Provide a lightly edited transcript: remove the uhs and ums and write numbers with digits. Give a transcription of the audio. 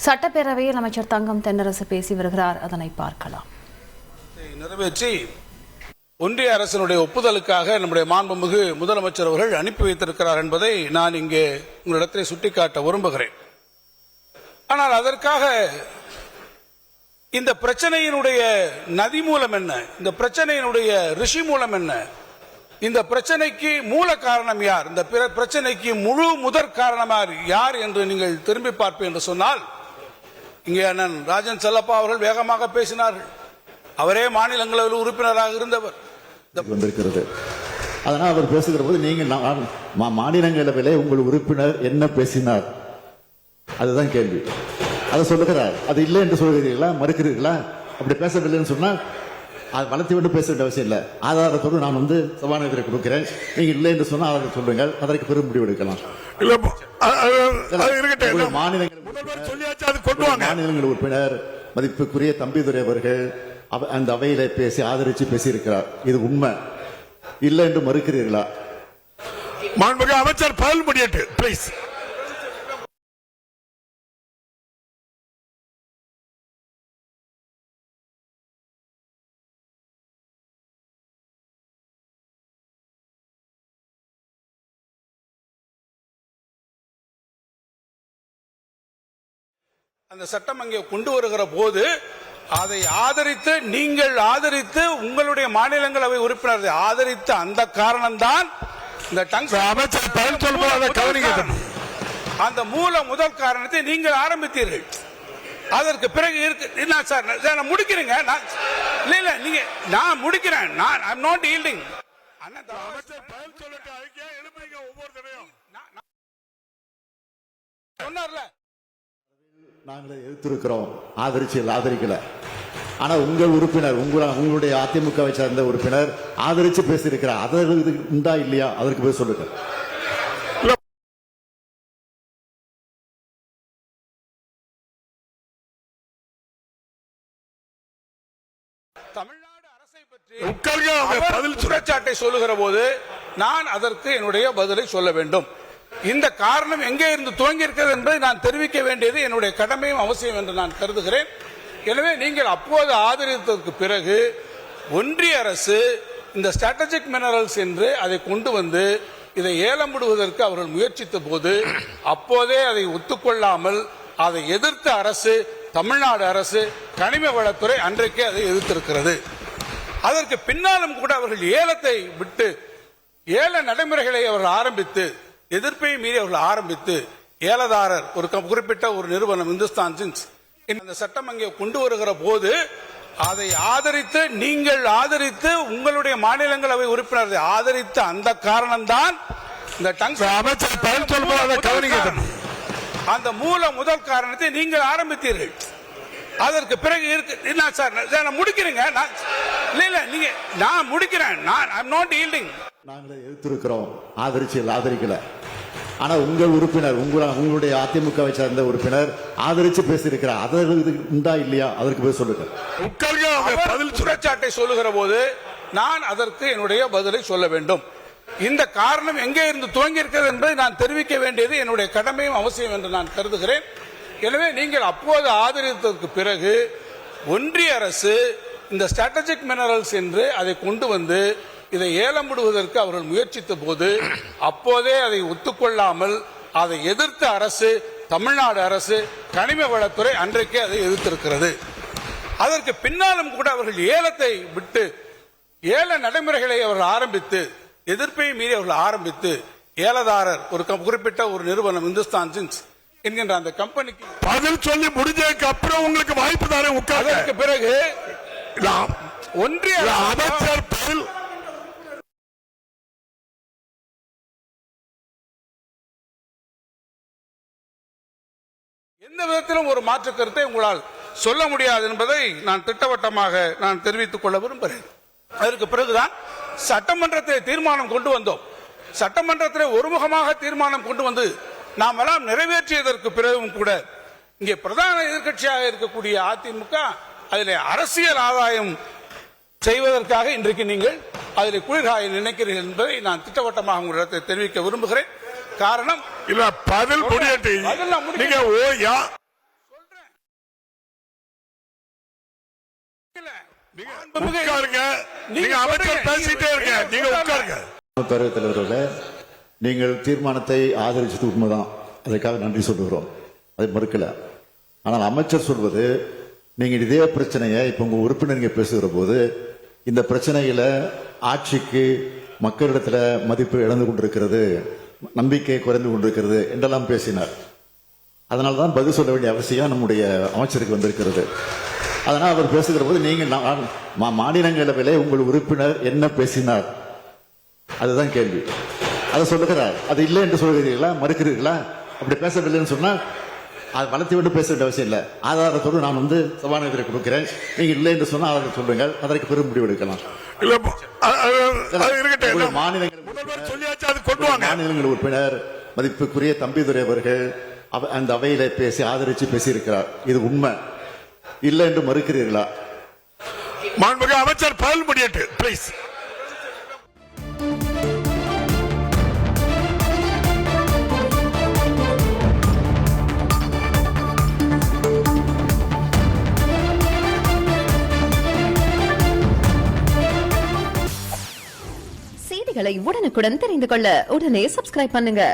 சட்டப்பேரவையில் அமைச்சர் தங்கம் தென்னரசு பேசி வருகிறார். அதனை பார்க்கலாம். நிறைவேற்றி ஒன்றிய அரசினுடைய ஒப்புதலுக்காக நம்முடைய மாண்புமிகு முதலமைச்சர் அவர்கள் அனுப்பி வைத்திருக்கிறார் என்பதை நான் இங்கே உங்களிடத்தில் சுட்டிக்காட்ட விரும்புகிறேன். ஆனால் அதற்காக இந்த பிரச்சனையினுடைய நதி மூலம் என்ன, இந்த பிரச்சனையினுடைய ரிஷி மூலம் என்ன, இந்த பிரச்சனைக்கு மூல காரணம் யார், இந்த பிரச்சனைக்கு முழு முதற் காரணமார் யார் என்று நீங்கள் திரும்பி பார்ப்பேன் என்று சொன்னால், இங்கே அண்ணன் ராஜன் செல்லப்பா அவர்கள் வேகமாக பேசினார்கள். அவரே மாநிலங்களவையில் உறுப்பினராக இருந்தவர். வந்திருக்கிறது. அதனால் அவர் பேசுகிற போது நீங்கள் மாநிலங்களவையிலே உங்கள் உறுப்பினர் என்ன பேசினார், அதுதான் கேள்வி. அதை சொல்லுகிறார். அது இல்லை என்று சொல்கிறீர்களா, மறுக்கிறீர்களா? அப்படி பேசவில்லைன்னு சொன்னால் அது வளர்த்தி விட்டு பேச வேண்டிய அவசியம் இல்லை. ஆதாரத்தோடு நான் சபாநாயகரை கொடுக்கிறேன். நீங்க இல்லை என்று சொன்னால் ஆதாரம் சொல்லுங்கள், அதற்கு பெரும் முடிவு எடுக்கலாம். மாநிலங்கள் உறுப்பினர் மதிப்புக்குரிய தம்பிதுரை அவர்கள் அந்த அவையில பேசி ஆதரிச்சு பேசியிருக்கிறார். இது உண்மை. இல்லை என்று மறுக்கிறீர்களா? மாண்புமிகு அமைச்சர் பதில் முடியட்டு பிளீஸ். அந்த சட்டம் அங்கே கொண்டு வருகிற போது அதை ஆதரித்து, நீங்கள் ஆதரித்து, உங்களுடைய மாநிலங்களவை உறுப்பினர் ஆதரித்த அந்த காரணம்தான் இந்த அந்த மூல முதல் காரணத்தை நீங்கள் ஆரம்பித்தீர்கள். அதற்கு பிறகு இருக்கு சார், நான் முடிக்கிறேங்க. இல்ல நீங்க நான் முடிக்கிறேன். நான் ஐ அம் நாட் ஈல்டிங். சொன்னார்ல, நாங்களே எதிர்த்திருக்கிறோம், ஆதரிக்கல. ஆனா உங்கள் உறுப்பினர், உங்களுடைய அதிமுகவை சார்ந்த உறுப்பினர் ஆதரிச்சு பேசியிருக்கிறார். அதற்கு உண்டா இல்லையா, அதற்கு போய் சொல்லுங்க. தமிழ்நாடு அரசை பற்றி குற்றச்சாட்டை சொல்லுகிற போது நான் அதற்கு என்னுடைய பதிலை சொல்ல வேண்டும். இந்த காரணம் எங்கே இருந்து துவங்கி இருக்கிறது என்பதை நான் தெரிவிக்க வேண்டியது என்னுடைய கடமையும் அவசியம் என்று நான் கருதுகிறேன். எனவே நீங்கள் அப்போது ஆதரித்ததற்கு பிறகு ஒன்றிய அரசு இந்த ஸ்ட்ராட்டஜிக் மினரல்ஸ் என்று அதை கொண்டு வந்து இதை ஏலம் விடுவதற்கு அவர்கள் முயற்சித்த போது அப்போதே அதை ஒத்துக்கொள்ளாமல் அதை எதிர்த்த அரசு, தமிழ்நாடு அரசு, கனிம வளத்துறை அன்றைக்கே அதை எதிர்த்திருக்கிறது. அதற்கு பின்னாலும் கூட அவர்கள் ஏலத்தை விட்டு ஏல நடைமுறைகளை அவர்கள் ஆரம்பித்து, எதிர்ப்பை மீறி அவர்கள் ஆரம்பித்து, ஏலதாரர் ஒரு குறிப்பிட்ட ஒரு நிறுவனம் இந்துஸ்தான் ஜின்ஸ் இந்த சட்டம் அங்கே கொண்டு வருகிற போது அதை ஆதரித்து, நீங்கள் ஆதரித்து, உங்களுடைய மாநிலங்களவை உறுப்பினர் ஆதரித்த அந்த காரணம்தான் இந்த அந்த மூல முதல் காரணத்தை நீங்கள் ஆரம்பித்தீர்கள். அதற்கு பிறகு இருக்கு சார், நான் முடிக்கிறேங்க. இல்ல நீங்க நான் முடிக்கிறேன். நான் ஐ அம் நாட் ஈல்டிங். நாங்களே எதிர்த்திருக்கிறோம், ஆதரிக்கல. ஆனா உங்கள் உறுப்பினர், உங்களுடைய அதிமுகவை சார்ந்த உறுப்பினர் ஆதரிச்சு பேசியிருக்கிறார். அதற்கு உண்டா இல்லையா, அதற்கு போய் சொல்லுங்க. குற்றச்சாட்டை சொல்லுகிற போது நான் அதற்கு என்னுடைய பதிலை சொல்ல வேண்டும். இந்த காரணம் எங்கே இருந்து துவங்கி இருக்கிறது என்பதை நான் தெரிவிக்க வேண்டியது என்னுடைய கடமையும் அவசியம் என்று நான் கருதுகிறேன். எனவே நீங்கள் அப்போது ஆதரித்ததற்கு பிறகு ஒன்றிய அரசு இந்த ஸ்ட்ராட்டஜிக் மினரல்ஸ் என்று அதை கொண்டு வந்து இதை ஏலம் விடுவதற்கு அவர்கள் முயற்சித்த போது அப்போதே அதை ஒத்துக்கொள்ளாமல் அதை எதிர்த்த அரசு, தமிழ்நாடு அரசு, கனிம வளத்துறை அன்றைக்கே அதை எதிர்த்திருக்கிறது. அதற்கு பின்னாலும் கூட அவர்கள் ஏலத்தை விட்டு ஏல நடைமுறைகளை அவர்கள் ஆரம்பித்து, எதிர்ப்பை மீறி அவர்கள் ஆரம்பித்து, ஏலதாரர் ஒரு குறிப்பிட்ட ஒரு நிறுவனம் இந்துஸ்தான் ஜின்ஸ் என்கின்ற அந்த கம்பெனிக்கு பதில் சொல்லி முடிஞ்சதுக்கு அப்புறம் உங்களுக்கு வாய்ப்பு தானே உட்கார்ந்து. அதற்கு பிறகு ஒன்றிய அமைச்சர் பதில் எந்த விதத்திலும் ஒரு மாற்று கருத்தை உங்களால் சொல்ல முடியாது என்பதை நான் திட்டவட்டமாக நான் தெரிவித்துக் கொள்ள விரும்புகிறேன். அதற்கு பிறகுதான் சட்டமன்றத்தில் தீர்மானம் கொண்டு வந்தோம். சட்டமன்றத்தில் ஒருமுகமாக தீர்மானம் கொண்டு வந்து நாம் எல்லாம் நிறைவேற்றியதற்கு பிறகும் கூட இங்கே பிரதான எதிர்க்கட்சியாக இருக்கக்கூடிய அதிமுக அதில் அரசியல் ஆதாயம் செய்வதற்காக இன்றைக்கு நீங்கள் அதில் குளிர்காய நினைக்கிறீர்கள் என்பதை நான் திட்டவட்டமாக உங்களிடத்தை தெரிவிக்க விரும்புகிறேன். காரணம் இல்ல பதில் முடியட்டு. பதில் நான் நீங்க ஓ யா நீங்க உட்காருங்க. நீங்க அமைச்சர் பேசிட்டே இருங்க. நீங்க உட்காருங்க. பேரவைத் தலைவர்களே, நீங்கள் தீர்மானத்தை ஆதரிச்சது உண்மைதான், அதற்காக நன்றி சொல்லுகிறோம், அதை மறுக்கல. ஆனால் அமைச்சர் சொல்வது, நீங்க இதே பிரச்சனையை இப்ப உங்க உறுப்பினருங்க பேசுகிற போது இந்த பிரச்சனையில ஆட்சிக்கு மக்களிடத்துல மதிப்பு இழந்து கொண்டிருக்கிறது, நம்பிக்கை குறைந்து கொண்டிருக்கிறது என்றெல்லாம் பேசினார். அதனால்தான் பதில் சொல்ல வேண்டிய அவசியம் நம்முடைய அமைச்சருக்கு வந்திருக்கிறது. அதனால் அவர் பேசுகிற போது நீங்கள் மாநிலங்களவையிலே உங்கள் உறுப்பினர் என்ன பேசினார், அதுதான் கேள்வி. அதை சொல்லுகிறார். அது இல்லை என்று சொல்கிறீர்களா, மறுக்கிறீர்களா? அப்படி பேசவில்லைன்னு சொன்னா அது வளர்த்தி விட்டு பேச வேண்டிய அவசியம் இல்லை. ஆதாரத்தோடு நான் சபாநாயகரை கொடுக்கிறேன். நீங்க இல்லை என்று சொன்னா ஆதாரம் சொல்லுங்கள், அதற்கு பெரும் முடிவு எடுக்கலாம். மாநிலங்கள் உறுப்பினர் மதிப்புக்குரிய தம்பிதுரை அவர்கள் அந்த அவையில பேசி ஆதரிச்சு பேசியிருக்கிறார். இது உண்மை. இல்லை என்று மறுக்கிறீர்களா? மாண்புமிகு அமைச்சர் பதில் முடியட்டு பிளீஸ். செய்திகளை உடனுக்குடன் தெரிந்து கொள்ள உடனே சப்ஸ்கிரைப் பண்ணுங்க.